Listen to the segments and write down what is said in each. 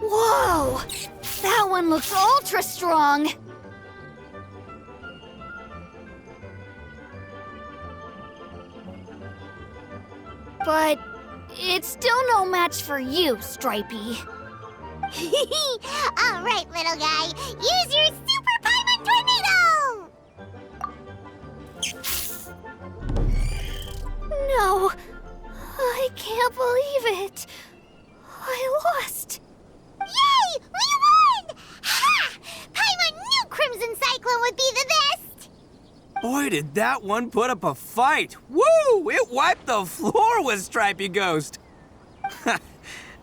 Whoa! That one looks ultra strong! But it's still no match for you, Stripey. All right, little guy. Use your Super Paimon Tornado! No, I can't believe it. I lost. Yay! We won! Ha! Paimon knew Crimson Cyclone would be the best! Boy, did that one put up a fight! Woo! It wiped the floor with Stripey Ghost!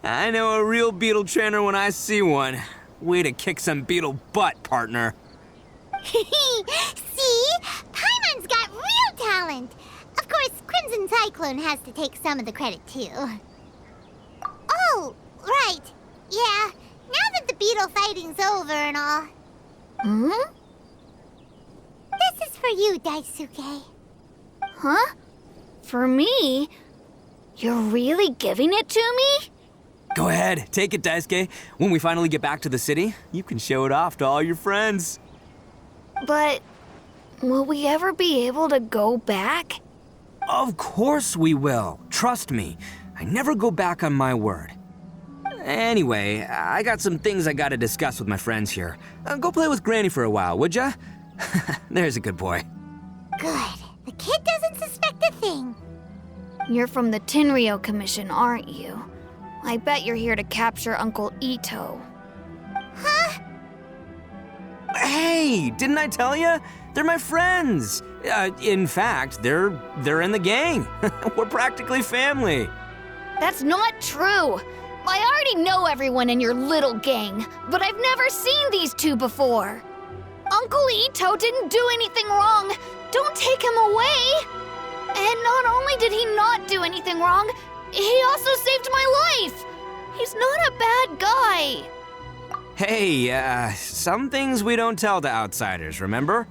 I know a real beetle trainer when I see one. Way to kick some beetle butt, partner. See? Paimon's got real talent. Of course, Crimson Cyclone has to take some of the credit, too. Oh, right. Yeah, now that the beetle fighting's over and all. Hmm? This is for you, Daisuke. Huh? For me? You're really giving it to me? Go ahead, take it, Daisuke. When we finally get back to the city, you can show it off to all your friends. But will we ever be able to go back? Of course we will. Trust me. I never go back on my word. Anyway, I got some things I gotta discuss with my friends here. Go play with Granny for a while, would ya? There's a good boy. Good. The kid doesn't suspect a thing. You're from the Tenryou Commission, aren't you? I bet you're here to capture Uncle Ito. Huh? Hey, didn't I tell you? They're my friends. In fact, they're in the gang. We're practically family. That's not true. I already know everyone in your little gang, but I've never seen these two before. Uncle Ito didn't do anything wrong. Don't take him away. And not only did he not do anything wrong, he also saved my life. He's not a bad guy. Hey, some things we don't tell to outsiders, remember?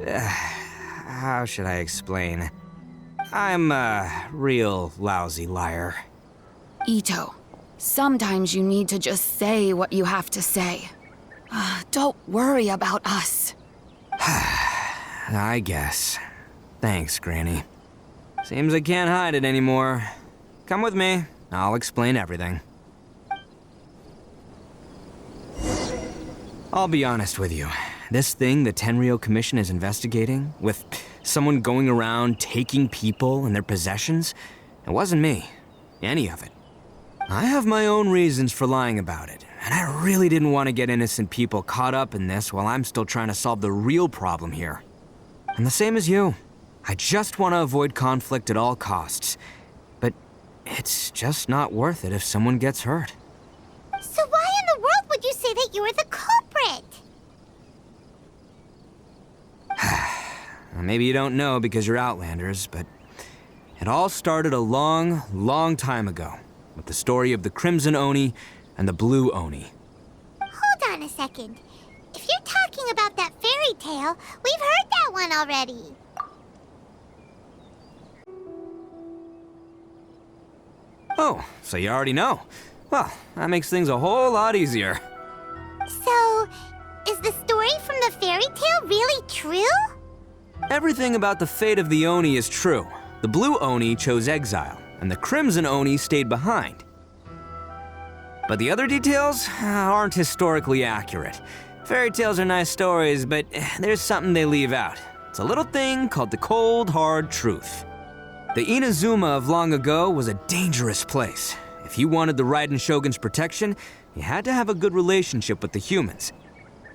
How should I explain? I'm a real lousy liar. Ito, sometimes you need to just say what you have to say. Don't worry about us. I guess. Thanks, Granny. Seems I can't hide it anymore. Come with me. I'll explain everything. I'll be honest with you. This thing the Tenryou Commission is investigating, with someone going around taking people and their possessions, it wasn't me. Any of it. I have my own reasons for lying about it, and I really didn't want to get innocent people caught up in this while I'm still trying to solve the real problem here. I'm the same as you. I just want to avoid conflict at all costs. But it's just not worth it if someone gets hurt. So why in the world would you say that you were the culprit? Maybe you don't know because you're Outlanders, but it all started a long, long time ago with the story of the Crimson Oni and the Blue Oni. Hold on a second. If you're talking about that fairy tale, we've heard that one already. Oh, so you already know. Well, that makes things a whole lot easier. So, is the story from the fairy tale really true? Everything about the fate of the Oni is true. The Blue Oni chose exile, and the Crimson Oni stayed behind. But the other details aren't historically accurate. Fairy tales are nice stories, but there's something they leave out. It's a little thing called the cold, hard truth. The Inazuma of long ago was a dangerous place. If you wanted the Raiden Shogun's protection, you had to have a good relationship with the humans.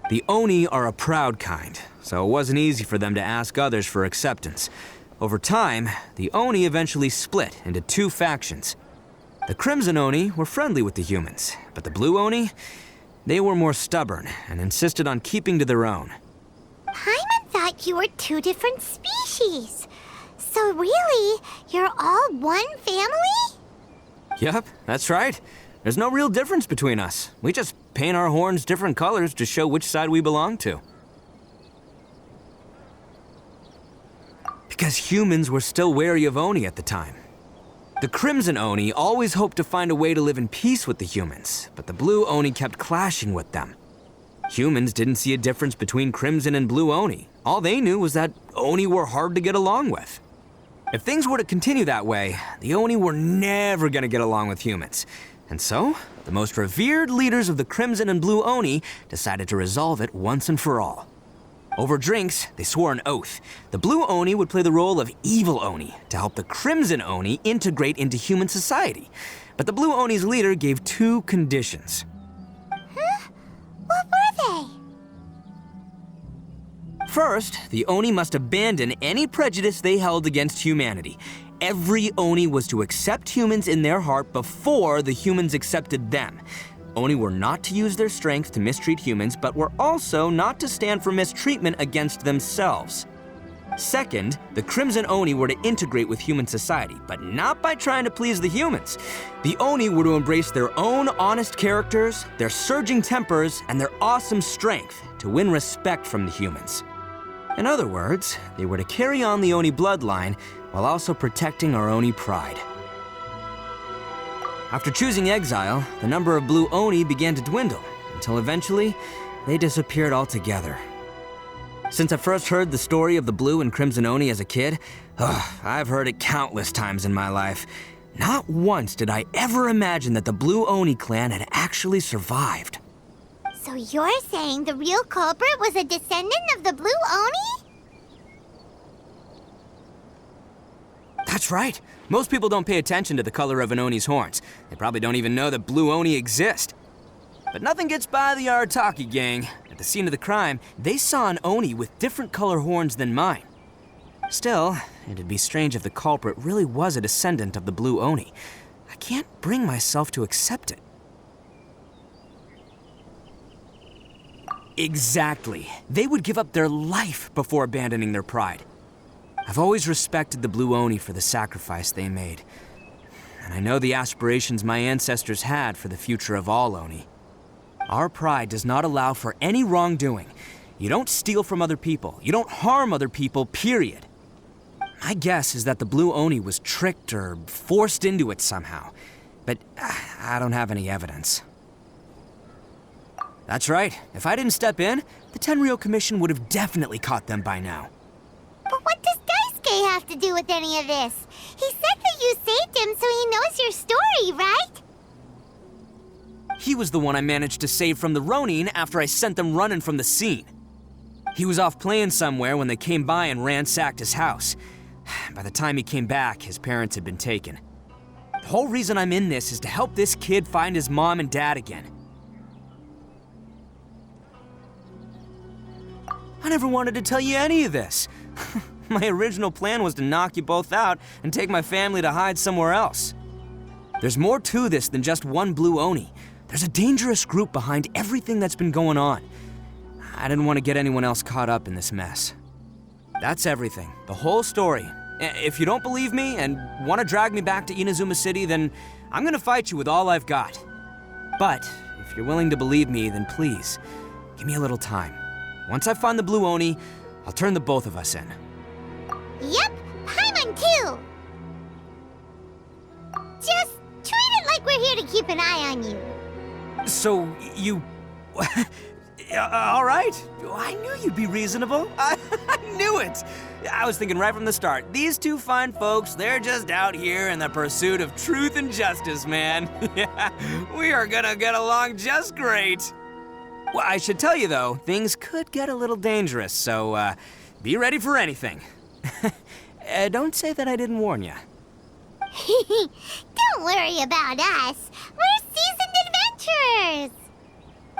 The Oni are a proud kind, so it wasn't easy for them to ask others for acceptance. Over time, the Oni eventually split into two factions. The Crimson Oni were friendly with the humans, but the Blue Oni, they were more stubborn and insisted on keeping to their own. Paimon thought you were two different species. So really, you're all one family? Yep, that's right. There's no real difference between us. We just paint our horns different colors to show which side we belong to. Because humans were still wary of Oni at the time. The Crimson Oni always hoped to find a way to live in peace with the humans, but the Blue Oni kept clashing with them. Humans didn't see a difference between Crimson and Blue Oni. All they knew was that Oni were hard to get along with. If things were to continue that way, the Oni were never gonna get along with humans. And so, the most revered leaders of the Crimson and Blue Oni decided to resolve it once and for all. Over drinks, they swore an oath. The Blue Oni would play the role of evil Oni to help the Crimson Oni integrate into human society. But the Blue Oni's leader gave 2 conditions. Huh? What were they? First, the Oni must abandon any prejudice they held against humanity. Every Oni was to accept humans in their heart before the humans accepted them. Oni were not to use their strength to mistreat humans, but were also not to stand for mistreatment against themselves. Second, the Crimson Oni were to integrate with human society, but not by trying to please the humans. The Oni were to embrace their own honest characters, their surging tempers, and their awesome strength to win respect from the humans. In other words, they were to carry on the Oni bloodline while also protecting our Oni pride. After choosing exile, the number of Blue Oni began to dwindle, until eventually, they disappeared altogether. Since I first heard the story of the Blue and Crimson Oni as a kid, I've heard it countless times in my life. Not once did I ever imagine that the Blue Oni clan had actually survived. So you're saying the real culprit was a descendant of the Blue Oni? That's right. Most people don't pay attention to the color of an Oni's horns. They probably don't even know that Blue Oni exist. But nothing gets by the Arataki gang. At the scene of the crime, they saw an Oni with different color horns than mine. Still, it'd be strange if the culprit really was a descendant of the Blue Oni. I can't bring myself to accept it. Exactly. They would give up their life before abandoning their pride. I've always respected the Blue Oni for the sacrifice they made. And I know the aspirations my ancestors had for the future of all Oni. Our pride does not allow for any wrongdoing. You don't steal from other people. You don't harm other people, period. My guess is that the Blue Oni was tricked or forced into it somehow. But I don't have any evidence. That's right. If I didn't step in, the Tenryou Commission would have definitely caught them by now. But what does Daisuke have to do with any of this? He said that you saved him so he knows your story, right? He was the one I managed to save from the Ronin after I sent them running from the scene. He was off playing somewhere when they came by and ransacked his house. By the time he came back, his parents had been taken. The whole reason I'm in this is to help this kid find his mom and dad again. I never wanted to tell you any of this. My original plan was to knock you both out and take my family to hide somewhere else. There's more to this than just one Blue Oni. There's a dangerous group behind everything that's been going on. I didn't want to get anyone else caught up in this mess. That's everything, the whole story. If you don't believe me and want to drag me back to Inazuma City, then I'm gonna fight you with all I've got. But if you're willing to believe me, then please, give me a little time. Once I find the Blue Oni, I'll turn the both of us in. Yep, Paimon too! Just treat it like we're here to keep an eye on you. So, you... all right. I knew you'd be reasonable. I knew it. I was thinking right from the start, these two fine folks, they're just out here in the pursuit of truth and justice, man. Yeah, we are gonna get along just great. Well, I should tell you, though, things could get a little dangerous, so be ready for anything. Don't say that I didn't warn you. Don't worry about us. We're seasoned adventurers.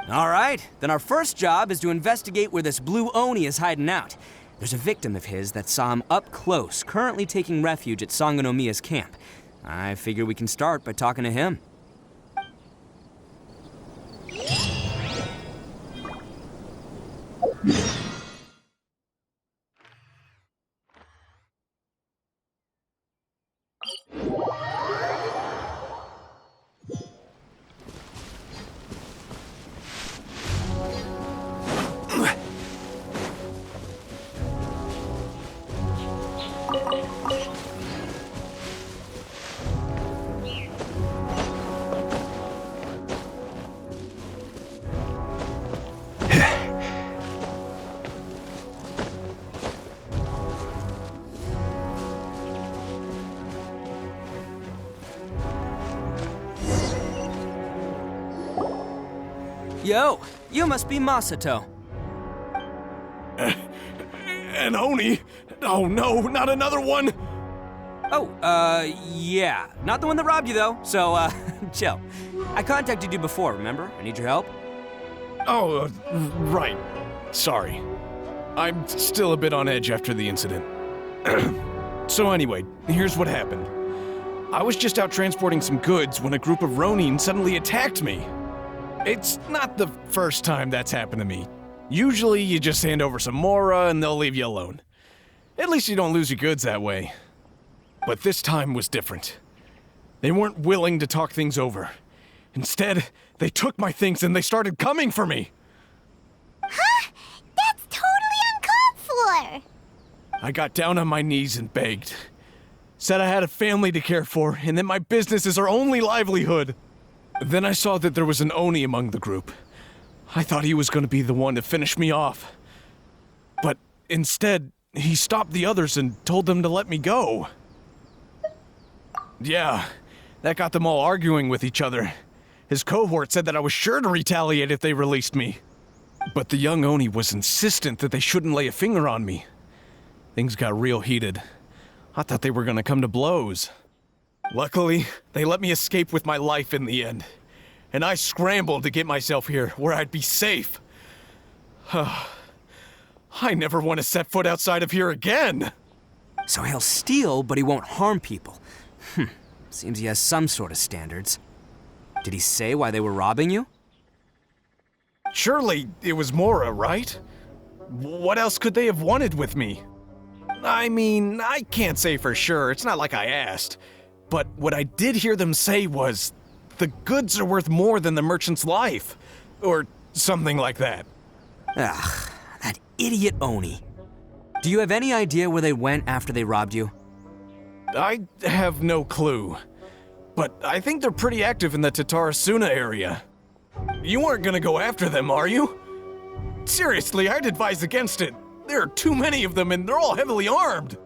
All right, then our first job is to investigate where this Blue Oni is hiding out. There's a victim of his that saw him up close, currently taking refuge at Sangonomiya's camp. I figure we can start by talking to him. Yo, you must be Masato. An Oni? Oh no, not another one! Oh, yeah. Not the one that robbed you, though, so, chill. I contacted you before, remember? I need your help. Oh, right. Sorry. I'm still a bit on edge after the incident. So anyway, here's what happened. I was just out transporting some goods when a group of Ronin suddenly attacked me. It's not the first time that's happened to me. Usually you just hand over some Mora and they'll leave you alone. At least you don't lose your goods that way. But this time was different. They weren't willing to talk things over. Instead, they took my things and they started coming for me. Huh? That's totally uncalled for! I got down on my knees and begged. Said I had a family to care for and that my business is our only livelihood. Then I saw that there was an Oni among the group. I thought he was going to be the one to finish me off. But instead, he stopped the others and told them to let me go. Yeah, that got them all arguing with each other. His cohort said that I was sure to retaliate if they released me. But the young Oni was insistent that they shouldn't lay a finger on me. Things got real heated. I thought they were gonna come to blows. Luckily, they let me escape with my life in the end. And I scrambled to get myself here, where I'd be safe. I never want to set foot outside of here again! So he'll steal, but he won't harm people. Seems he has some sort of standards. Did he say why they were robbing you? Surely it was Mora, right? What else could they have wanted with me? I mean, I can't say for sure, it's not like I asked. But what I did hear them say was, the goods are worth more than the merchant's life. Or something like that. Ugh, that idiot Oni. Do you have any idea where they went after they robbed you? I have no clue. But I think they're pretty active in the Tatarasuna area. You aren't gonna go after them, are you? Seriously, I'd advise against it. There are too many of them and they're all heavily armed.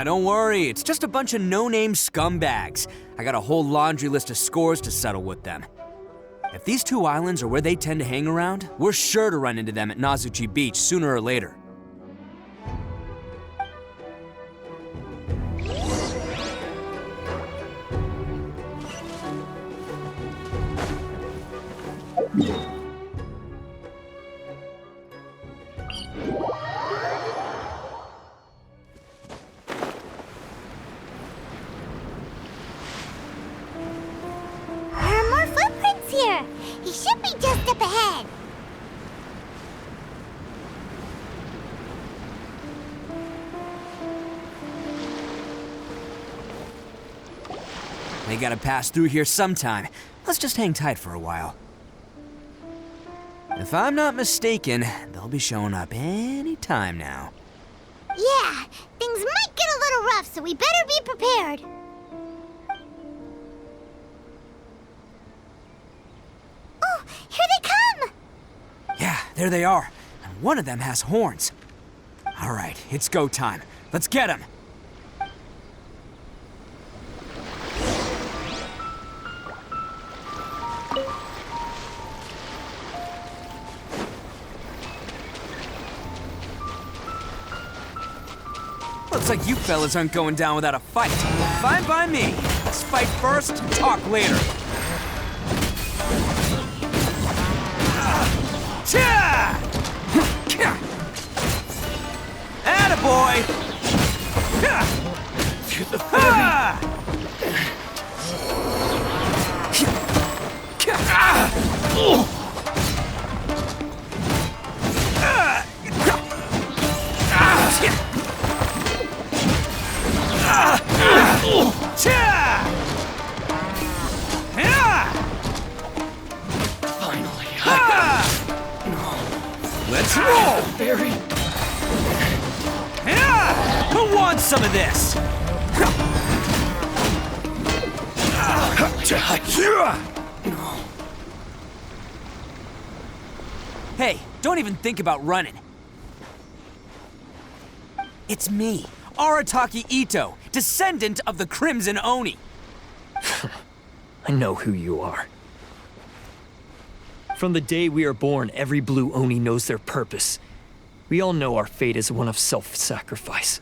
Don't worry. It's just a bunch of no-name scumbags. I got a whole laundry list of scores to settle with them. If these two islands are where they tend to hang around, we're sure to run into them at Nazuchi Beach sooner or later. He should be just up ahead. They gotta pass through here sometime. Let's just hang tight for a while. If I'm not mistaken, they'll be showing up any time now. Yeah, things might get a little rough, so we better be prepared. Oh, here they come! Yeah, there they are. And one of them has horns. All right, it's go time. Let's get him. Looks like you fellas aren't going down without a fight. Fine by me. Let's fight first, talk later. Attaboy! Finally, Let's roll! Very... Who wants some of this? Hey, don't even think about running. It's me, Arataki Ito, descendant of the Crimson Oni. I know who you are. From the day we are born, every blue Oni knows their purpose. We all know our fate is one of self-sacrifice.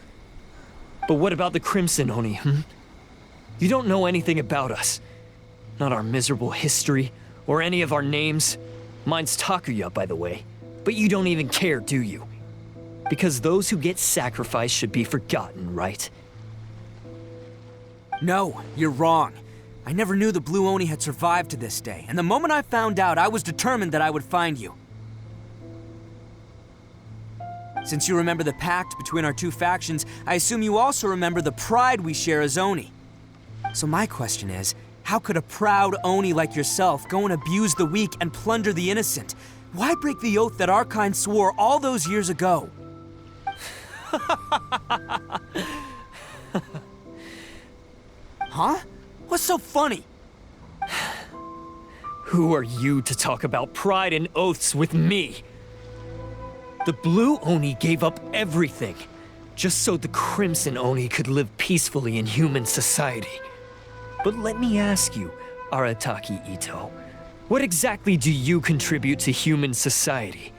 But what about the Crimson Oni, You don't know anything about us. Not our miserable history, or any of our names. Mine's Takuya, by the way. But you don't even care, do you? Because those who get sacrificed should be forgotten, right? No, you're wrong. I never knew the Blue Oni had survived to this day, and the moment I found out, I was determined that I would find you. Since you remember the pact between our two factions, I assume you also remember the pride we share as Oni. So my question is, how could a proud Oni like yourself go and abuse the weak and plunder the innocent? Why break the oath that our kind swore all those years ago? Huh? What's so funny? Who are you to talk about pride and oaths with me? The Blue Oni gave up everything, just so the Crimson Oni could live peacefully in human society. But let me ask you, Arataki Ito, what exactly do you contribute to human society?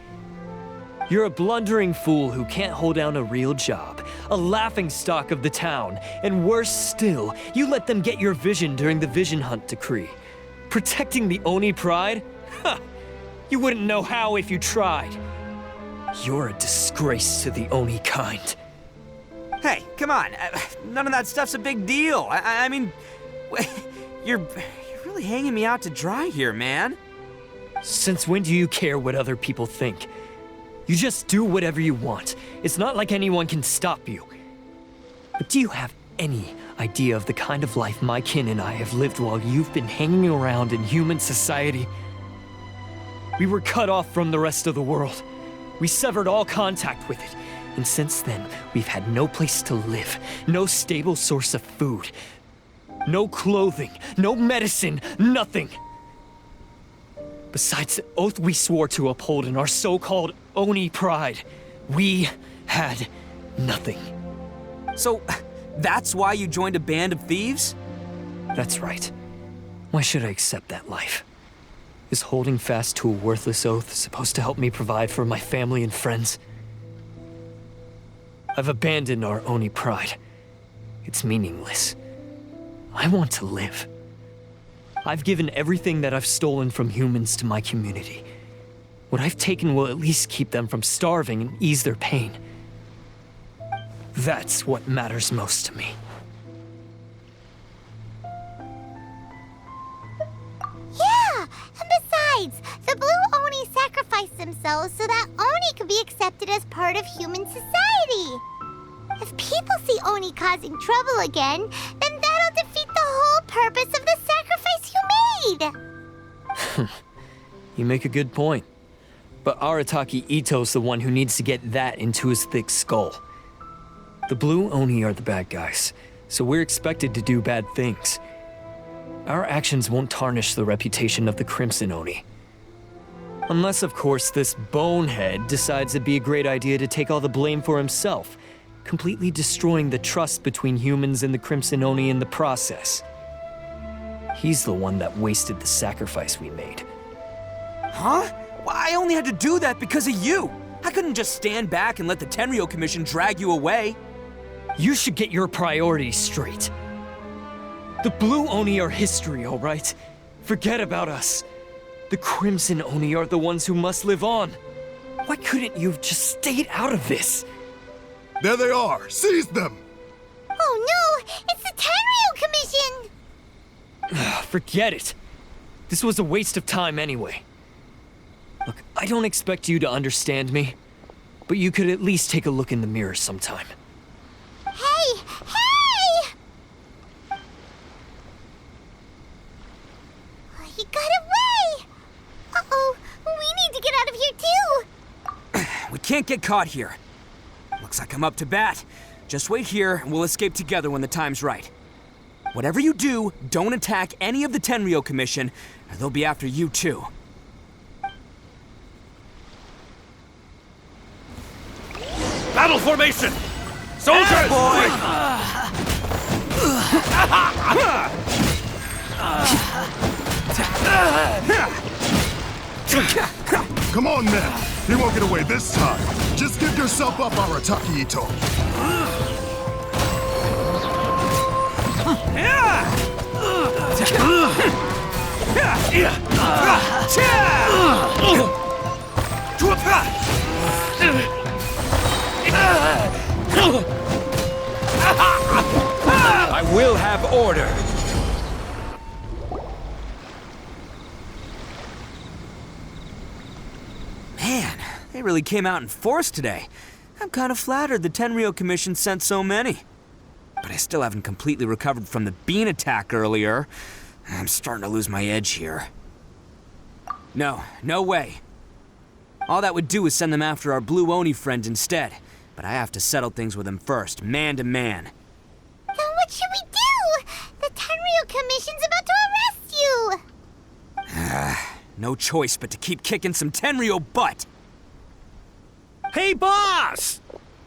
You're a blundering fool who can't hold down a real job, a laughingstock of the town, and worse still, you let them get your vision during the Vision Hunt decree. Protecting the Oni pride? Ha! You wouldn't know how if you tried. You're a disgrace to the Oni kind. Hey, come on. None of that stuff's a big deal. I mean, you're really hanging me out to dry here, man. Since when do you care what other people think? You just do whatever you want. It's not like anyone can stop you. But do you have any idea of the kind of life my kin and I have lived while you've been hanging around in human society? We were cut off from the rest of the world. We severed all contact with it. And since then, we've had no place to live, no stable source of food, no clothing, no medicine, nothing. Besides the oath we swore to uphold in our so-called Oni pride, we had nothing. So, that's why you joined a band of thieves? That's right. Why should I accept that life? Is holding fast to a worthless oath supposed to help me provide for my family and friends? I've abandoned our Oni pride. It's meaningless. I want to live. I've given everything that I've stolen from humans to my community. What I've taken will at least keep them from starving and ease their pain. That's what matters most to me. Yeah, and besides, the Blue Oni sacrificed themselves so that Oni could be accepted as part of human society. If people see Oni causing trouble again, then that'll defeat the whole purpose of the sacrifice you made. You make a good point. But Arataki Ito's the one who needs to get that into his thick skull. The Blue Oni are the bad guys, so we're expected to do bad things. Our actions won't tarnish the reputation of the Crimson Oni. Unless, of course, this bonehead decides it'd be a great idea to take all the blame for himself, completely destroying the trust between humans and the Crimson Oni in the process. He's the one that wasted the sacrifice we made. Huh? Well, I only had to do that because of you. I couldn't just stand back and let the Tenryo Commission drag you away. You should get your priorities straight. The Blue Oni are history, all right? Forget about us. The Crimson Oni are the ones who must live on. Why couldn't you have just stayed out of this? There they are! Seize them! Oh no! It's the Tenryo Commission! Forget it. This was a waste of time anyway. Look, I don't expect you to understand me, but you could at least take a look in the mirror sometime. Hey! Hey! He got away! Uh-oh, we need to get out of here too! We can't get caught here. Looks like I'm up to bat. Just wait here and we'll escape together when the time's right. Whatever you do, don't attack any of the Tenryo Commission, or they'll be after you too. Battle formation! Soldiers! Come on now. He won't get away this time. Just give yourself up, Arataki Ito. I will have order. Man, they really came out in force today. I'm kind of flattered the Tenryou Commission sent so many. But I still haven't completely recovered from the bean attack earlier. I'm starting to lose my edge here. No way. All that would do is send them after our Blue Oni friend instead. But I have to settle things with him first, man to man. Then what should we do? The Tenryou Commission's about to arrest you! No choice but to keep kicking some Tenryou butt. Hey, boss!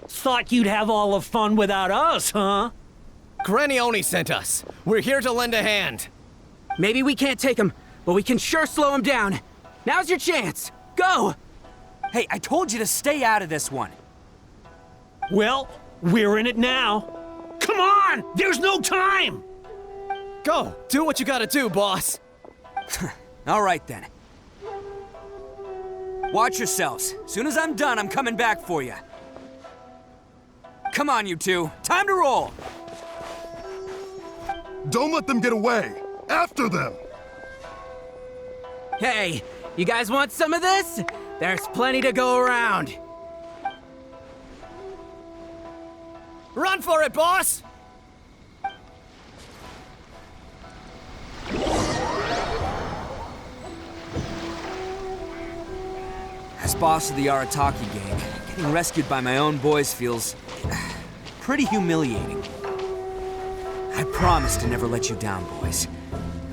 Thought you'd have all the fun without us, huh? Granny Oni sent us. We're here to lend a hand. Maybe we can't take him, but we can sure slow him down. Now's your chance. Go! Hey, I told you to stay out of this one. Well, we're in it now. Come on! There's no time! Go, do what you gotta do, boss. All right then. Watch yourselves. Soon as I'm done, I'm coming back for you. Come on, you two. Time to roll. Don't let them get away. After them. Hey, you guys want some of this? There's plenty to go around. Run for it, boss! As boss of the Arataki gang, getting rescued by my own boys feels pretty humiliating. I promise to never let you down, boys.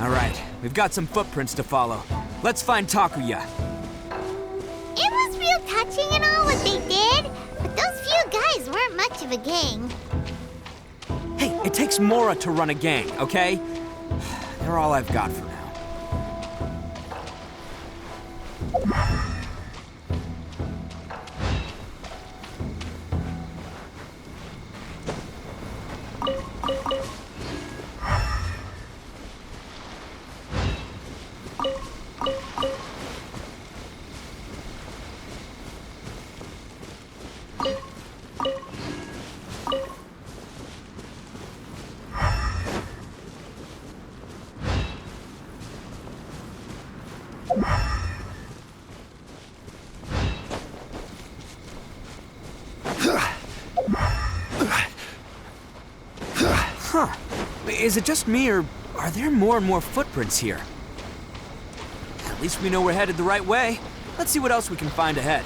All right, we've got some footprints to follow. Let's find Takuya. It was real touching and all what they did, but those few guys weren't much of a gang. Hey, it takes Mora to run a gang, okay? They're all I've got for now. Huh. Is it just me, or are there more and more footprints here? At least we know we're headed the right way. Let's see what else we can find ahead.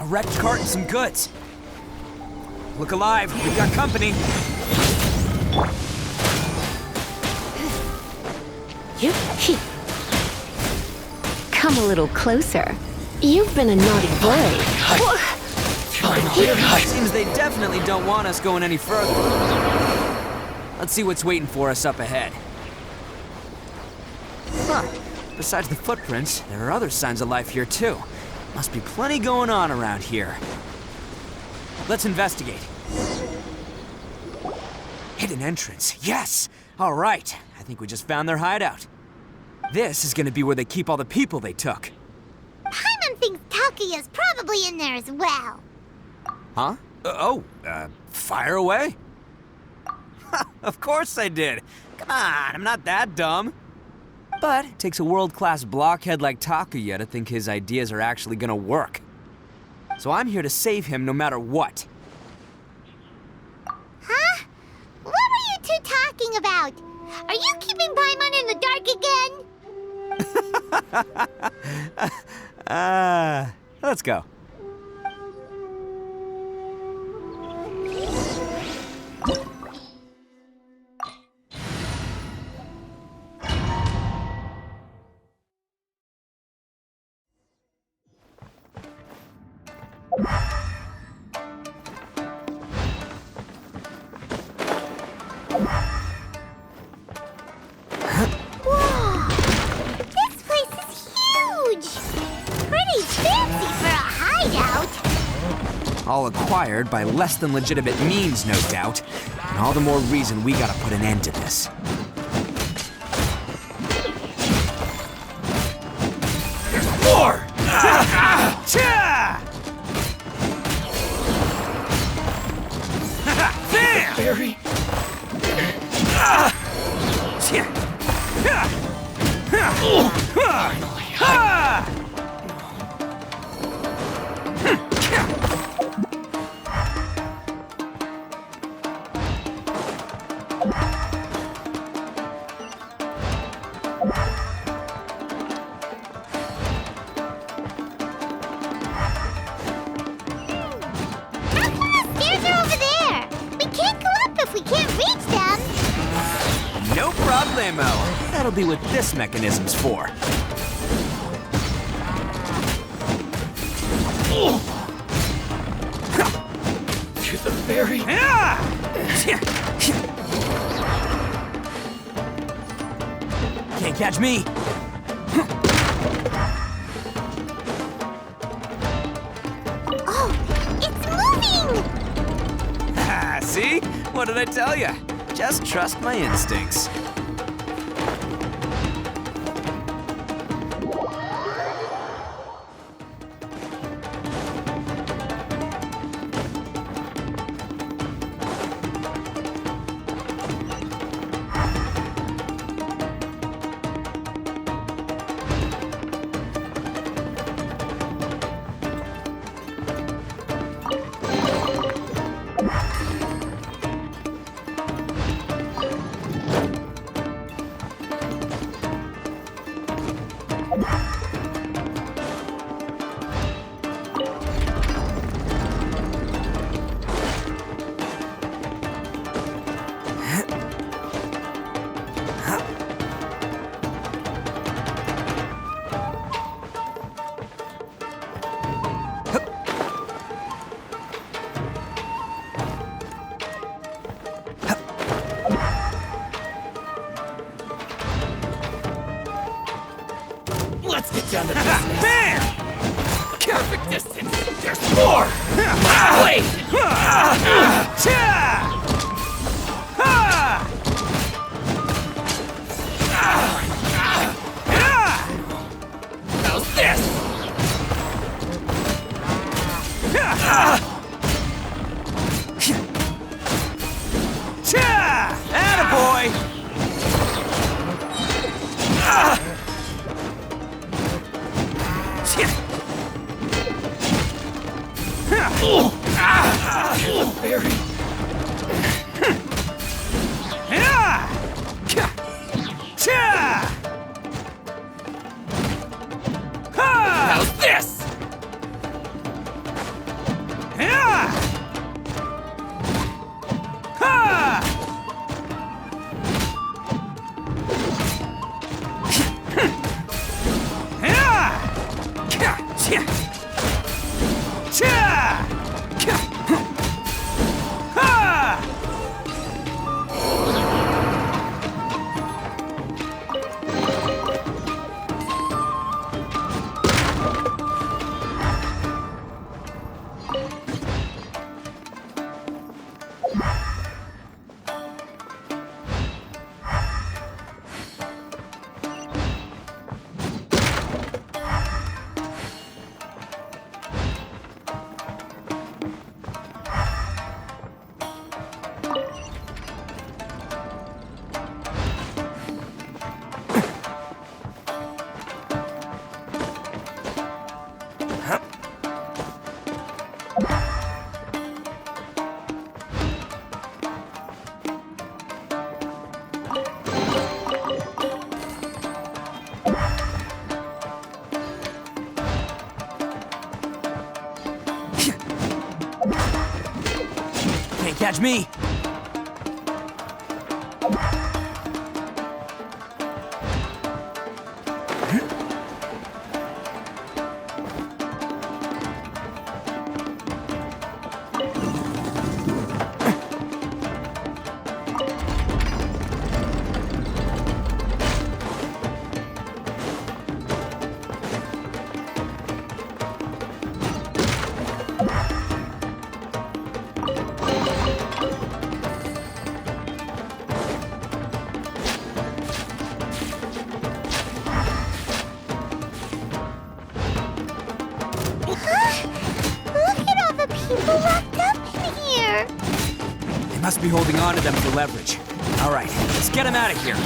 A wrecked cart and some goods. Look alive, we've got company. Come a little closer. You've been a naughty boy. Seems they definitely don't want us going any further. Let's see what's waiting for us up ahead. Huh. Besides the footprints, there are other signs of life here too. Must be plenty going on around here. Let's investigate. Hidden entrance, yes! All right, I think we just found their hideout. This is gonna be where they keep all the people they took. Paimon thinks Takuya's probably in there as well. Huh? Fire away? Of course I did. Come on, I'm not that dumb. But it takes a world-class blockhead like Takuya to think his ideas are actually gonna work. So I'm here to save him no matter what. Huh? What were you two talking about? Are you keeping Paimon in the dark again? Let's go. All acquired by less than legitimate means, no doubt. And all the more reason we gotta put an end to this. There's more! Barry. That'll be what this mechanism's for. To the very... Can't catch me. Oh, it's moving! See? What did I tell you? Just trust my instincts. Let's get down to business. Bam! Perfect distance. There's more. Wait. How's this? Attaboy! Barry. How's this? Can't catch me! Must be holding on to them for leverage. All right, let's get him out of here.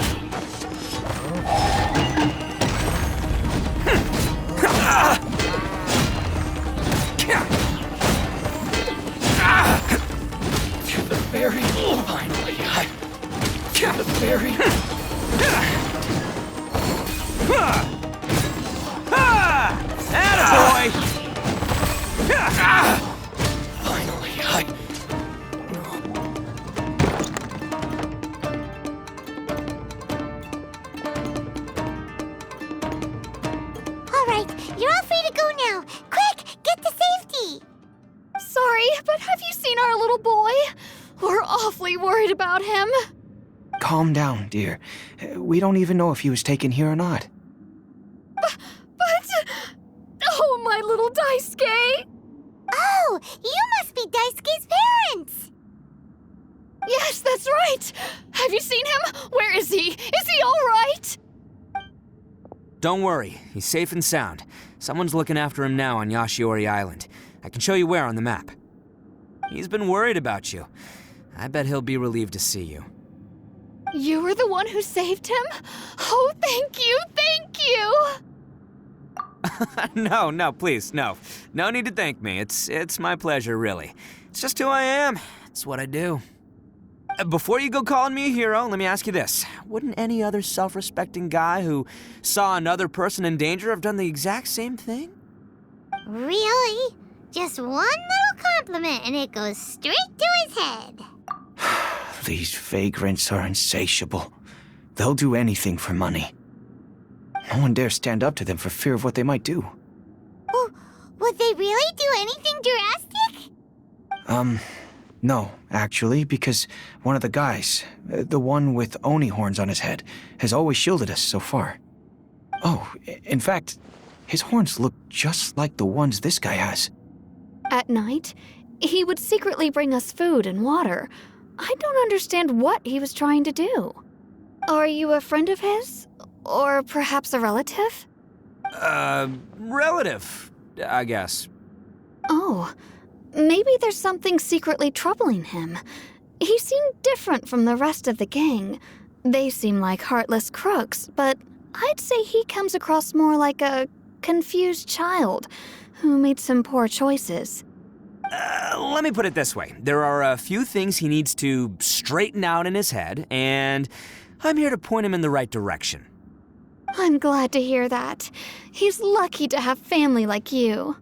To the ferry. Finally, to the ferry. Attaboy! Finally, You're all free to go now. Quick, get to safety. Sorry, but have you seen our little boy? We're awfully worried about him. Calm down, dear. We don't even know if he was taken here or not. But... Oh, my little Daisuke! Oh, you must be Daisuke's parents. Yes, that's right. Have you seen him? Where is he? Is he all right? Don't worry, he's safe and sound. Someone's looking after him now on Yashiori Island. I can show you where on the map. He's been worried about you. I bet he'll be relieved to see you. You were the one who saved him? Oh, thank you, thank you! No, please, no. No need to thank me. It's my pleasure, really. It's just who I am. It's what I do. Before you go calling me a hero, let me ask you this. Wouldn't any other self-respecting guy who saw another person in danger have done the exact same thing? Really? Just one little compliment and it goes straight to his head. These vagrants are insatiable. They'll do anything for money. No one dares stand up to them for fear of what they might do. Oh, would they really do anything drastic? No, actually, because one of the guys, the one with Oni horns on his head, has always shielded us so far. Oh, in fact, his horns look just like the ones this guy has. At night, he would secretly bring us food and water. I don't understand what he was trying to do. Are you a friend of his? Or perhaps a relative? Relative, I guess. Oh, maybe there's something secretly troubling him. He seemed different from the rest of the gang. They seem like heartless crooks, but I'd say he comes across more like a confused child who made some poor choices. Let me put it this way. There are a few things he needs to straighten out in his head, and I'm here to point him in the right direction. I'm glad to hear that. He's lucky to have family like you.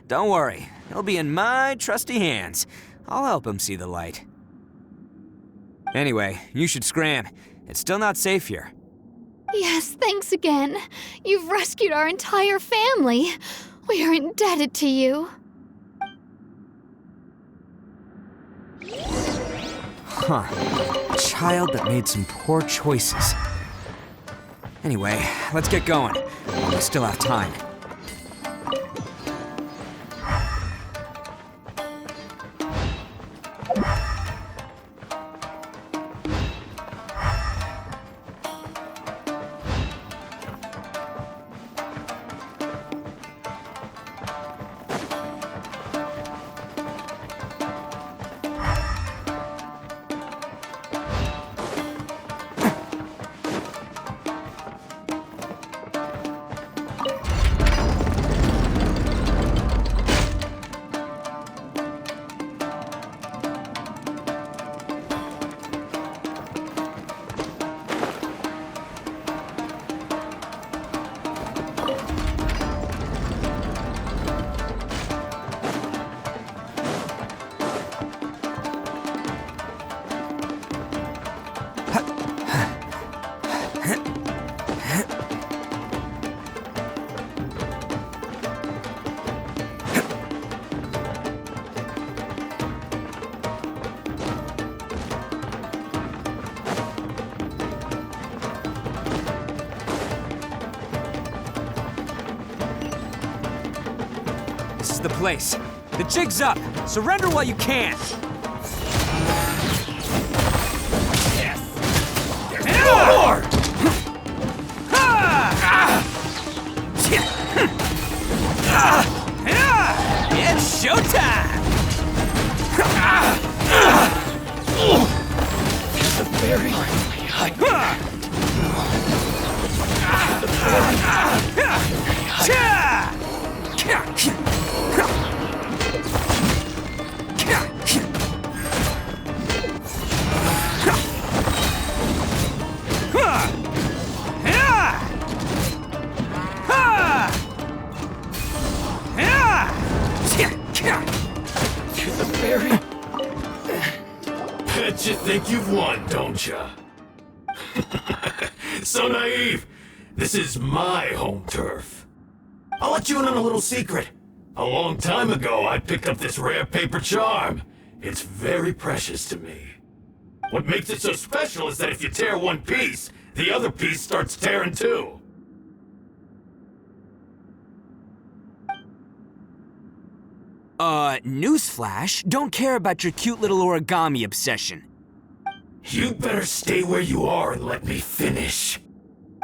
Don't worry. He'll be in my trusty hands. I'll help him see the light. Anyway, you should scram. It's still not safe here. Yes, thanks again. You've rescued our entire family. We are indebted to you. Huh. A child that made some poor choices. Anyway, let's get going. We still have time. This is the place. The jig's up. Surrender while you can. Yes. There's no more. It's showtime. The very Bet you think you've won, don't ya? So naive. This is my home turf. I'll let you in on a little secret. A long time ago, I picked up this rare paper charm. It's very precious to me. What makes it so special is that if you tear one piece, the other piece starts tearing too. Newsflash, don't care about your cute little origami obsession. You better stay where you are and let me finish.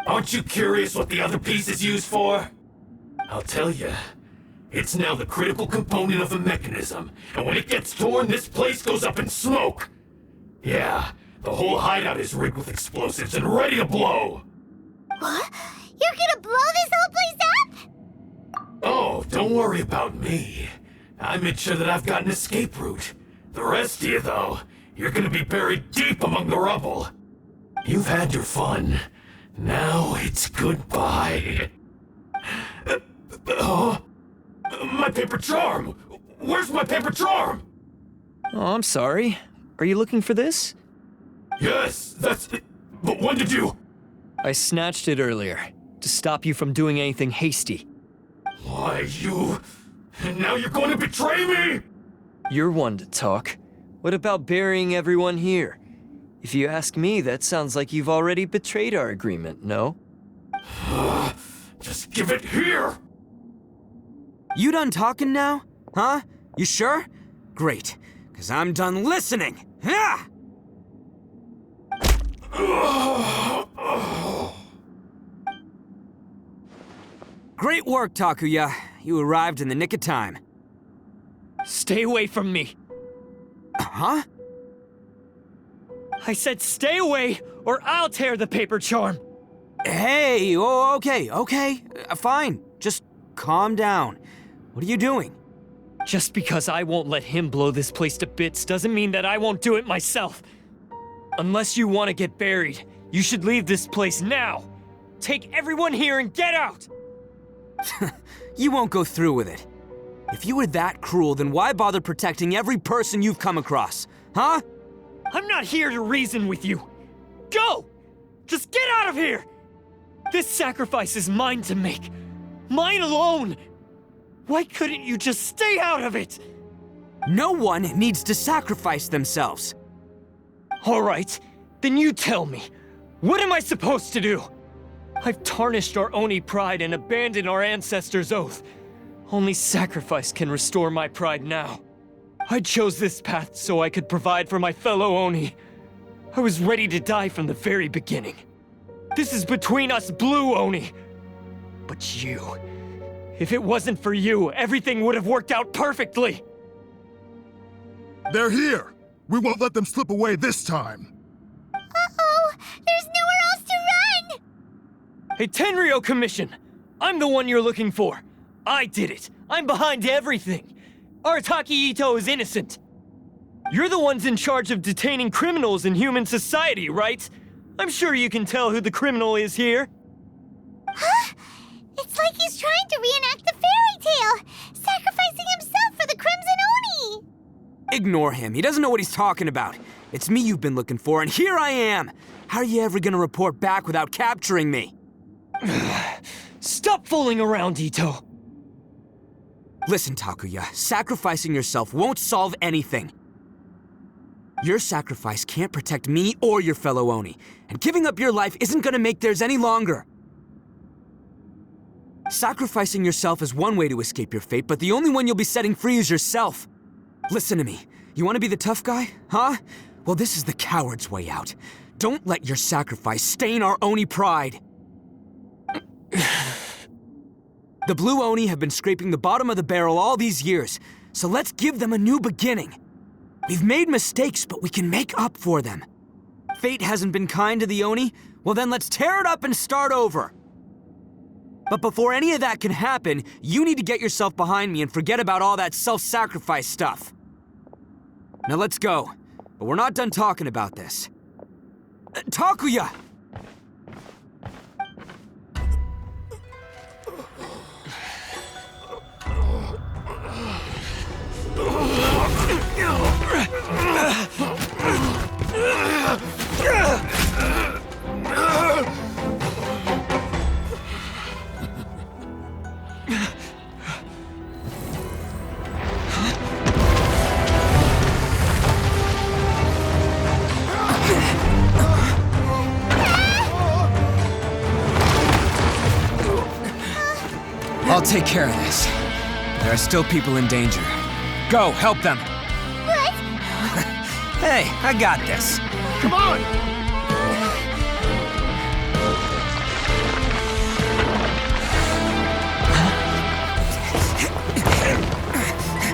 Aren't you curious what the other piece is used for? I'll tell you. It's now the critical component of the mechanism, and when it gets torn, this place goes up in smoke. Yeah, the whole hideout is rigged with explosives and ready to blow. What? You're gonna blow this whole place up? Oh, don't worry about me. I made sure that I've got an escape route. The rest of you, though, you're gonna be buried deep among the rubble. You've had your fun. Now it's goodbye. My paper charm! Where's my paper charm? Oh, I'm sorry. Are you looking for this? Yes, that's it. But when did you? I snatched it earlier, to stop you from doing anything hasty. Why, you... And now you're going to betray me? You're one to talk. What about burying everyone here? If you ask me, that sounds like you've already betrayed our agreement, no? Just give it here! You done talking now? Huh? You sure? Great, because I'm done listening. Ha! Great work, Takuya. You arrived in the nick of time. Stay away from me. Huh? I said stay away, or I'll tear the paper charm. Hey, oh, okay. Fine. Just calm down. What are you doing? Just because I won't let him blow this place to bits doesn't mean that I won't do it myself. Unless you want to get buried, you should leave this place now. Take everyone here and get out! You won't go through with it. If you were that cruel, then why bother protecting every person you've come across? Huh? I'm not here to reason with you. Go! Just get out of here! This sacrifice is mine to make. Mine alone! Why couldn't you just stay out of it? No one needs to sacrifice themselves. All right, then you tell me. What am I supposed to do? I've tarnished our Oni pride and abandoned our ancestors' oath. Only sacrifice can restore my pride now. I chose this path so I could provide for my fellow Oni. I was ready to die from the very beginning. This is between us Blue Oni. But you... if it wasn't for you, everything would have worked out perfectly! They're here! We won't let them slip away this time! Uh-oh! There's nowhere else to run! Hey, Tenryo Commission! I'm the one you're looking for. I did it. I'm behind everything. Arataki Ito is innocent. You're the ones in charge of detaining criminals in human society, right? I'm sure you can tell who the criminal is here. Huh? It's like he's trying to reenact the fairy tale, sacrificing himself for the Crimson Oni! Ignore him. He doesn't know what he's talking about. It's me you've been looking for, and here I am! How are you ever gonna report back without capturing me? Stop fooling around, Ito! Listen, Takuya, sacrificing yourself won't solve anything. Your sacrifice can't protect me or your fellow Oni, and giving up your life isn't gonna make theirs any longer. Sacrificing yourself is one way to escape your fate, but the only one you'll be setting free is yourself. Listen to me. You want to be the tough guy, huh? Well, this is the coward's way out. Don't let your sacrifice stain our Oni pride. The Blue Oni have been scraping the bottom of the barrel all these years, so let's give them a new beginning. We've made mistakes, but we can make up for them. Fate hasn't been kind to the Oni? Well then let's tear it up and start over. But before any of that can happen, you need to get yourself behind me and forget about all that self-sacrifice stuff. Now let's go. But we're not done talking about this. Takuya! I'll take care of this. There are still people in danger. Go, help them. What? Hey, I got this. Come on!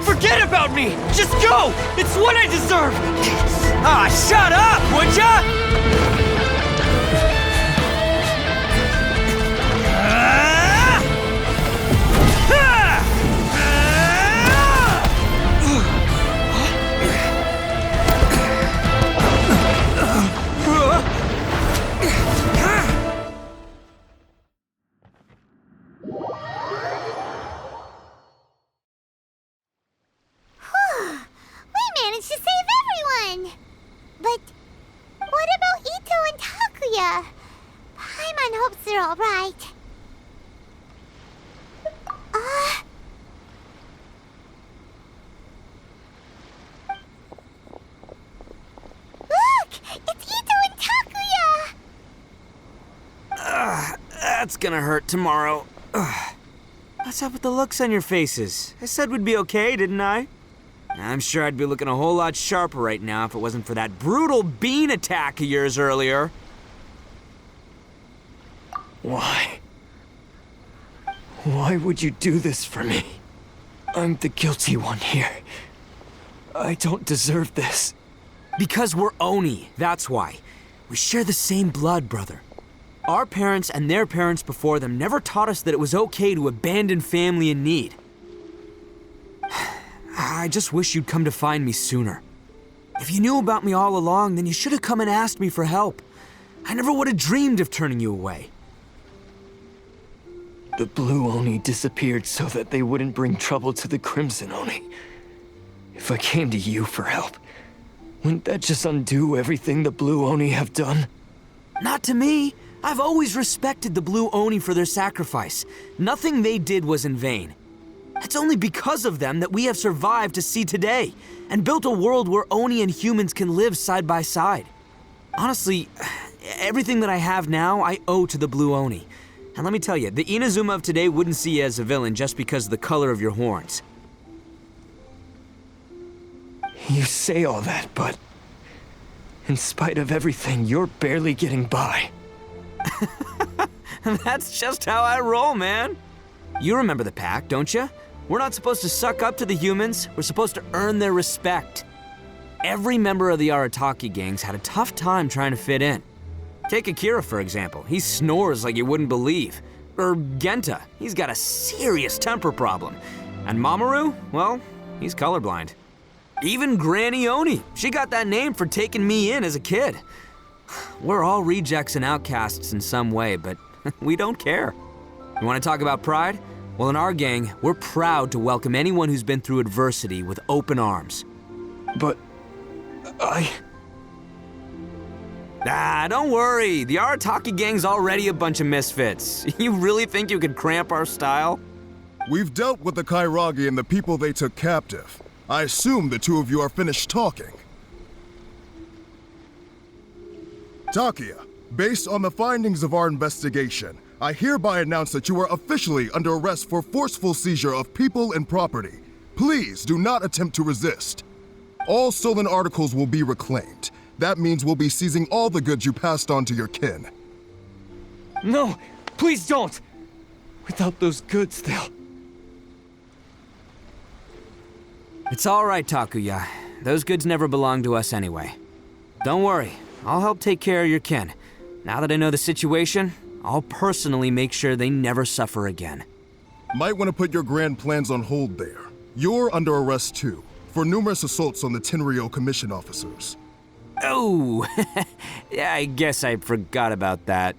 Forget about me! Just go! It's what I deserve! Ah, shut up, would ya? We managed to save everyone! But what about Ito and Takuya? Paimon hopes they're alright. Look! It's Ito and Takuya! That's gonna hurt tomorrow. What's up with the looks on your faces? I said we'd be okay, didn't I? I'm sure I'd be looking a whole lot sharper right now if it wasn't for that brutal bean attack of yours earlier. Why? Why would you do this for me? I'm the guilty one here. I don't deserve this. Because we're Oni, that's why. We share the same blood, brother. Our parents and their parents before them never taught us that it was okay to abandon family in need. I just wish you'd come to find me sooner. If you knew about me all along, then you should have come and asked me for help. I never would have dreamed of turning you away. The Blue Oni disappeared so that they wouldn't bring trouble to the Crimson Oni. If I came to you for help, wouldn't that just undo everything the Blue Oni have done? Not to me. I've always respected the Blue Oni for their sacrifice. Nothing they did was in vain. It's only because of them that we have survived to see today, and built a world where Oni and humans can live side by side. Honestly, everything that I have now, I owe to the Blue Oni. And let me tell you, the Inazuma of today wouldn't see you as a villain just because of the color of your horns. You say all that, but in spite of everything, you're barely getting by. That's just how I roll, man. You remember the pact, don't you? We're not supposed to suck up to the humans. We're supposed to earn their respect. Every member of the Arataki gangs had a tough time trying to fit in. Take Akira, for example. He snores like you wouldn't believe. Or Genta, he's got a serious temper problem. And Mamoru, well, he's colorblind. Even Granny Oni, she got that name for taking me in as a kid. We're all rejects and outcasts in some way, but we don't care. You want to talk about pride? Well, in our gang, we're proud to welcome anyone who's been through adversity with open arms. But Don't worry. The Arataki gang's already a bunch of misfits. You really think you could cramp our style? We've dealt with the Kairagi and the people they took captive. I assume the two of you are finished talking. Takia, based on the findings of our investigation, I hereby announce that you are officially under arrest for forceful seizure of people and property. Please do not attempt to resist. All stolen articles will be reclaimed. That means we'll be seizing all the goods you passed on to your kin. no, please don't! Without those goods, they'll... It's all right, Takuya. Those goods never belonged to us anyway. Don't worry, I'll help take care of your kin. Now that I know the situation, I'll personally make sure they never suffer again. Might want to put your grand plans on hold there. You're under arrest too, for numerous assaults on the Tenryo commission officers. Oh, yeah, I guess I forgot about that.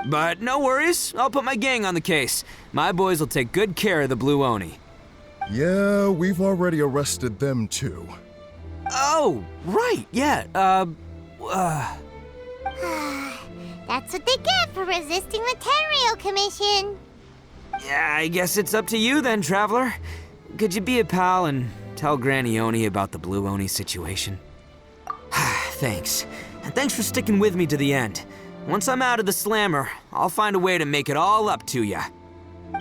But no worries, I'll put my gang on the case. My boys will take good care of the Blue Oni. Yeah, we've already arrested them too. Oh, right, yeah, That's what they get for resisting the Tenryo Commission. Yeah, I guess it's up to you then, Traveler. Could you be a pal and tell Granny Oni about the Blue Oni situation? Thanks. And thanks for sticking with me to the end. Once I'm out of the slammer, I'll find a way to make it all up to ya.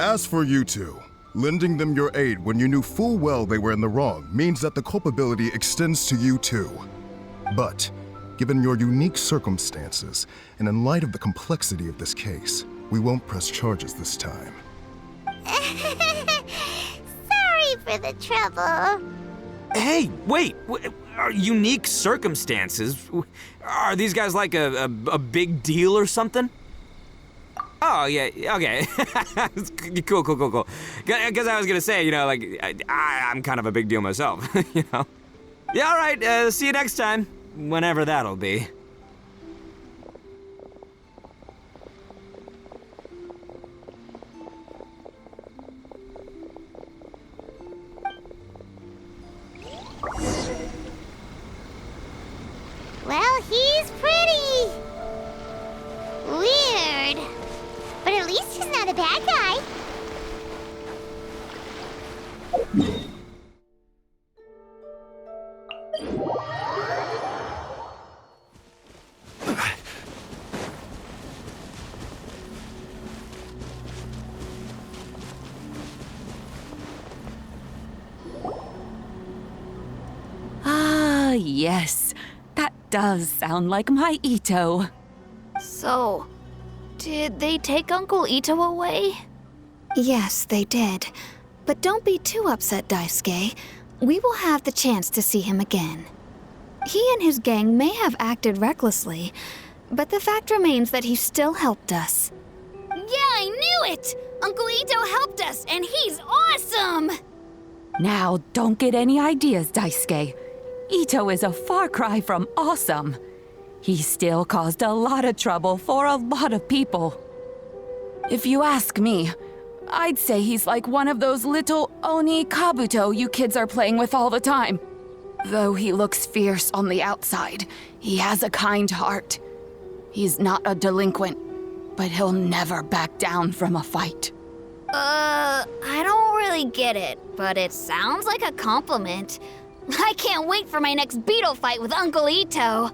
As for you two, lending them your aid when you knew full well they were in the wrong means that the culpability extends to you too. But, given your unique circumstances, and in light of the complexity of this case, we won't press charges this time. Sorry for the trouble. Hey, wait, are unique circumstances? Are these guys like a big deal or something? Oh, yeah, okay. Cool. Because I was gonna say, you know, like, I'm kind of a big deal myself, you know? Yeah, all right, see you next time, whenever that'll be. Well, he's pretty. Weird. But at least he's not a bad guy. Ah, yes. That does sound like my Ito. So, did they take Uncle Ito away? Yes, they did. But don't be too upset, Daisuke. We will have the chance to see him again. He and his gang may have acted recklessly, but the fact remains that he still helped us. Yeah, I knew it! Uncle Ito helped us, and he's awesome! Now, don't get any ideas, Daisuke. Ito is a far cry from awesome. He still caused a lot of trouble for a lot of people. If you ask me, I'd say he's like one of those little Oni Kabuto you kids are playing with all the time. Though he looks fierce on the outside, he has a kind heart. He's not a delinquent. but he'll never back down from a fight. I don't really get it, but it sounds like a compliment. I can't wait for my next beetle fight with Uncle Ito.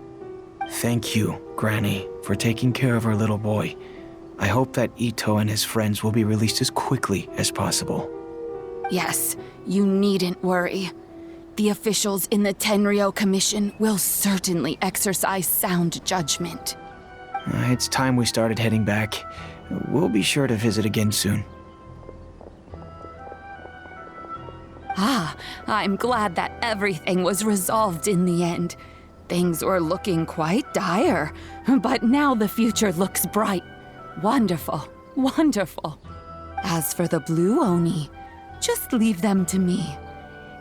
Thank you, Granny, for taking care of our little boy. I hope that Ito and his friends will be released as quickly as possible. Yes, you needn't worry. The officials in the Tenryo Commission will certainly exercise sound judgment. It's time we started heading back. We'll be sure to visit again soon. Ah, I'm glad that everything was resolved in the end. Things were looking quite dire, but now the future looks bright. Wonderful, wonderful. As for the Blue Oni, just leave them to me.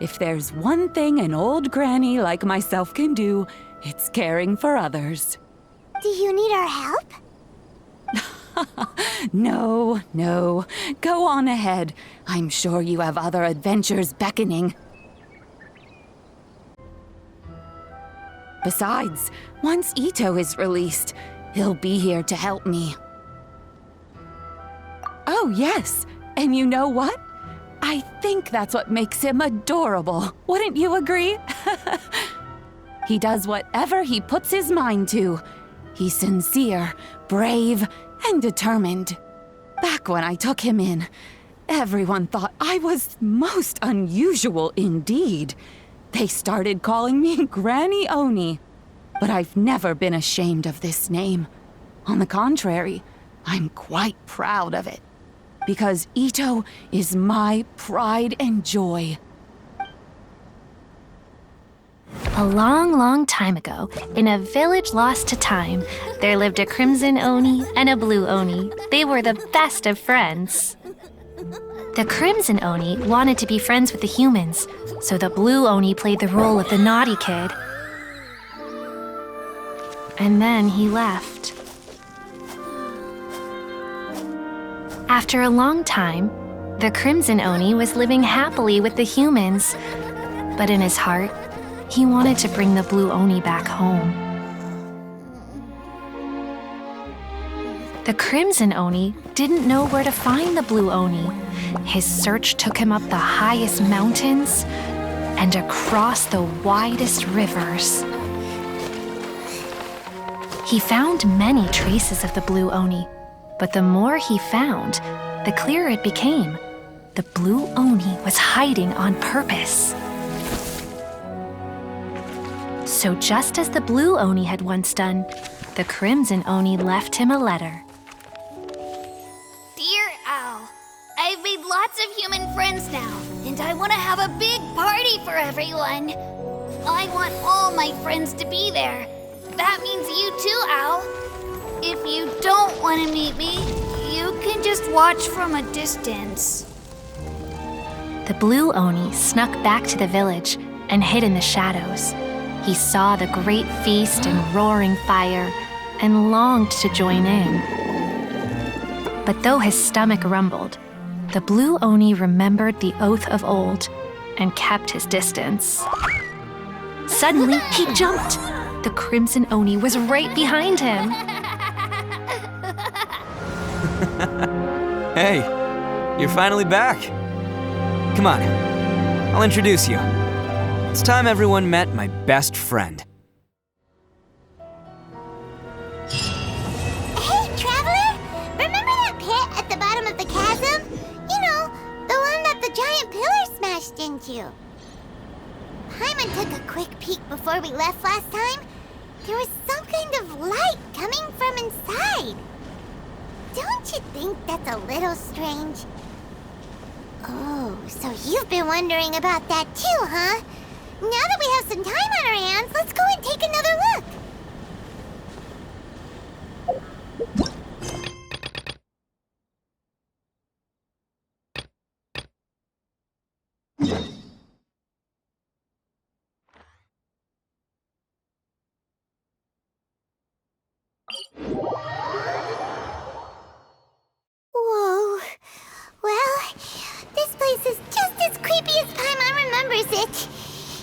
If there's one thing an old granny like myself can do, it's caring for others. Do you need our help? No, no. Go on ahead. I'm sure you have other adventures beckoning. Besides, once Ito is released, he'll be here to help me. Oh, yes. And you know what? I think that's what makes him adorable. Wouldn't you agree? He does whatever he puts his mind to. He's sincere, brave, and determined. Back when I took him in, everyone thought I was most unusual indeed. They started calling me Granny Oni. But I've never been ashamed of this name. On the contrary, I'm quite proud of it. Because Ito is my pride and joy. A long, long time ago, in a village lost to time, there lived a crimson Oni and a blue Oni. They were the best of friends. The crimson Oni wanted to be friends with the humans, so the blue Oni played the role of the naughty kid. And then he left. After a long time, the crimson Oni was living happily with the humans, but in his heart, he wanted to bring the blue Oni back home. The crimson Oni didn't know where to find the blue Oni. His search took him up the highest mountains and across the widest rivers. He found many traces of the blue Oni, but the more he found, the clearer it became. The blue Oni was hiding on purpose. So just as the blue Oni had once done, the crimson Oni left him a letter. Dear Al, I've made lots of human friends now, and I want to have a big party for everyone. I want all my friends to be there. That means you too, Al. If you don't want to meet me, you can just watch from a distance. The blue Oni snuck back to the village and hid in the shadows. He saw the great feast and roaring fire and longed to join in. But though his stomach rumbled, the blue Oni remembered the oath of old and kept his distance. Suddenly, he jumped. The crimson Oni was right behind him. Hey, you're finally back. Come on, I'll introduce you. It's time everyone met my best friend. Hey, Traveler! Remember that pit at the bottom of the chasm? You know, the one that the giant pillar smashed into. Paimon took a quick peek before we left last time. There was some kind of light coming from inside. Don't you think that's a little strange? Oh, so you've been wondering about that too, huh? Now that we have some time on our hands, let's go and take another look. Whoa. Well, this place is just as creepy as Paimon remembers it.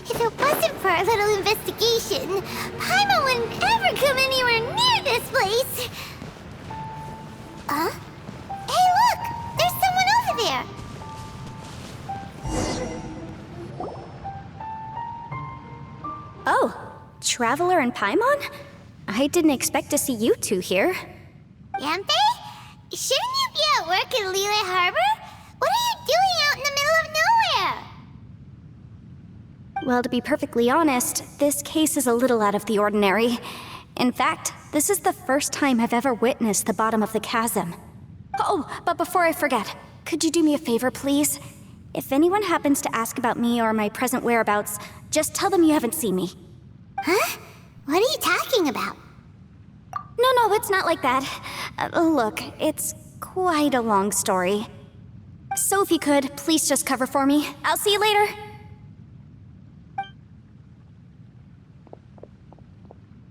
If it wasn't for our little investigation, Paimon wouldn't ever come anywhere near this place. Hey, look! There's someone over there! Oh, Traveler and Paimon? I didn't expect to see you two here. Yanfei? Shouldn't you be at work in Liyue Harbor? What are you doing out in the middle of nowhere? Well, to be perfectly honest, this case is a little out of the ordinary. In fact, this is the first time I've ever witnessed the bottom of the chasm. Oh, but before I forget, could you do me a favor, please? If anyone happens to ask about me or my present whereabouts, just tell them you haven't seen me. Huh? What are you talking about? No, it's not like that. Look, it's quite a long story. So if you could, please just cover for me. I'll see you later.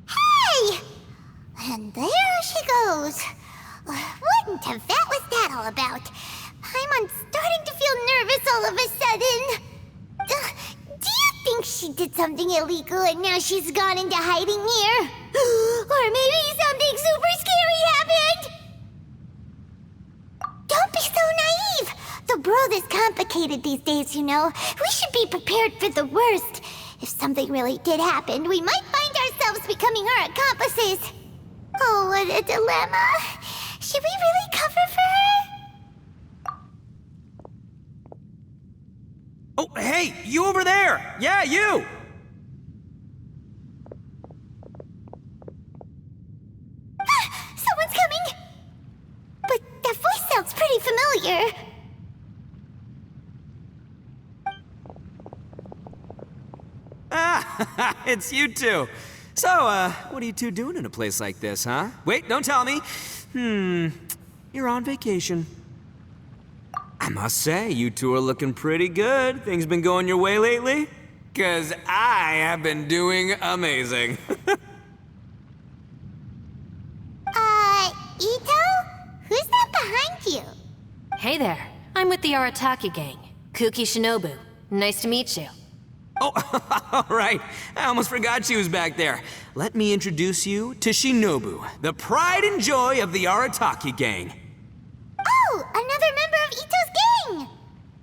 Hey! And there she goes. What in Tibet was that all about? I'm starting to feel nervous all of a sudden. Do you think she did something illegal and now she's gone into hiding here? Or maybe something super scary happened? Don't be so naive! The world is complicated these days, you know. We should be prepared for the worst. If something really did happen, we might find ourselves becoming her accomplices. Oh, what a dilemma. Should we really cover for her? Oh, hey, you over there! Yeah, you! Someone's coming! But that voice sounds pretty familiar. Ah, it's you two. So, what are you two doing in a place like this, huh? Wait, don't tell me. You're on vacation. I must say, you two are looking pretty good. Things been going your way lately? 'Cause I have been doing amazing. Ito? Who's that behind you? Hey there, I'm with the Arataki gang. Kuki Shinobu. Nice to meet you. Oh, all right. I almost forgot she was back there. Let me introduce you to Shinobu, the pride and joy of the Arataki gang. Oh, another member of Ito's gang!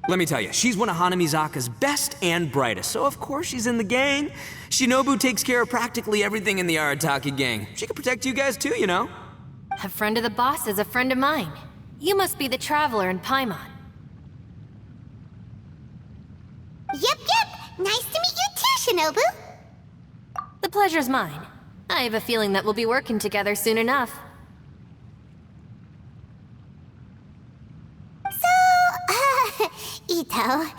Let me tell you, she's one of Hanamizaka's best and brightest, so of course she's in the gang. Shinobu takes care of practically everything in the Arataki gang. She can protect you guys too, you know. A friend of the boss is a friend of mine. You must be the Traveler in Paimon. Yep. Nice to meet you too, Shinobu. The pleasure's mine. I have a feeling that we'll be working together soon enough. So, Ito,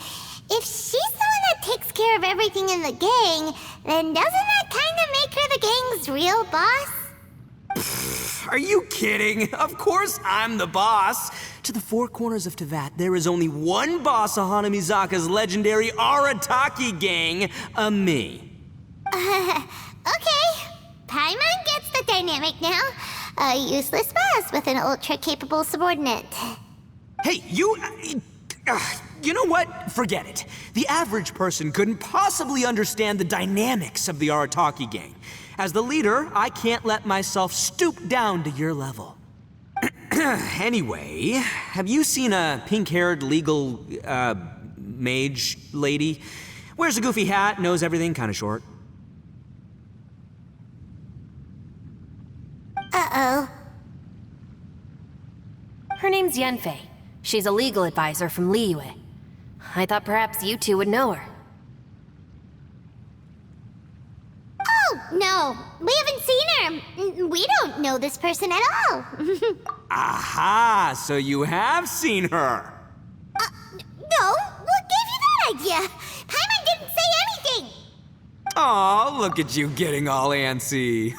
if she's the one that takes care of everything in the gang, then doesn't that kind of make her the gang's real boss? Are you kidding? Of course I'm the boss. To the four corners of Teyvat, there is only one boss of Hanamizaka's legendary Arataki gang, me. Okay. Paimon gets the dynamic now. A useless boss with an ultra-capable subordinate. Hey, you know what? Forget it. The average person couldn't possibly understand the dynamics of the Arataki gang. As the leader, I can't let myself stoop down to your level. Anyway, have you seen a pink-haired legal, mage lady? Wears a goofy hat, knows everything, kinda short. Uh-oh. Her name's Yanfei. She's a legal advisor from Liyue. I thought perhaps you two would know her. Oh, no. We haven't seen her. We don't know this person at all. Aha! So you have seen her! No. What gave you that idea? Paimon didn't say anything. Aw, look at you getting all antsy.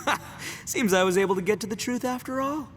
Seems I was able to get to the truth after all.